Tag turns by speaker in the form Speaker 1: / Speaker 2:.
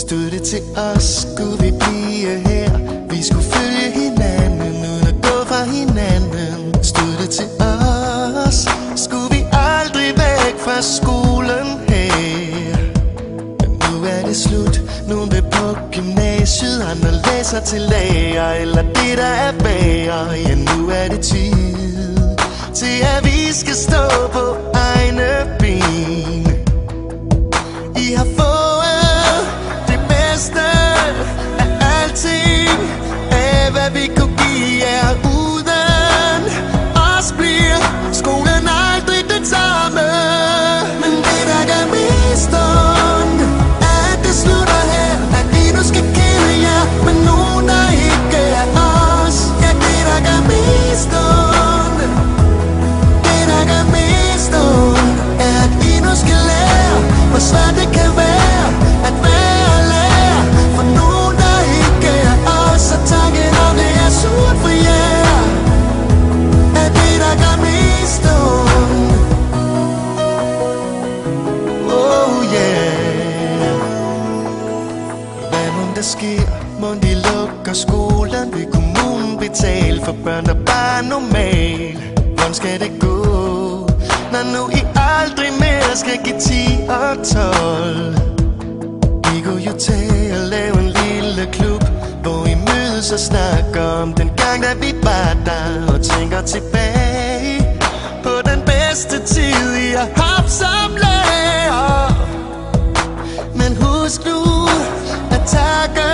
Speaker 1: Stod det til os, skulle vi blive her. Vi skulle følge hinanden, uden at gå fra hinanden. Stod det til os, skulle vi aldrig væk fra skolen her. Men nu er det slut, nogen vil på gymnasiet, andre læser til lærer, eller det der er bager. Ja, nu er det tid til at vi skal stå på egne ben. I har fået det bedste af alting, af hvad vi kunne give jer. Uden os bliver skolen aldrig det samme. Men det der gør mest ondt, er at det slutter her, at vi nu skal kende jer, men nogen der ikke er os. Ja, det der gør mest ondt, det der gør mest ondt, er at vi nu skal lære, hvor svært det kan være at være lærer for nogen der ikke er os. Og tanken om det er surt for jer, er det der gør mest ondt. Oh yeah. Hvad mon der sker? Mon de lukker skolen? Vil kommunen betale for børn der bare er normal? Hvordan skal det gå, når nu I aldrig mere skal give 10 og 12? Vi kunne jo tage og lave en lille klub, hvor I mødes og snakker om den gang da vi var der, og tænker tilbage på den bedste tid I har haft som lærer. Men husk nu at takke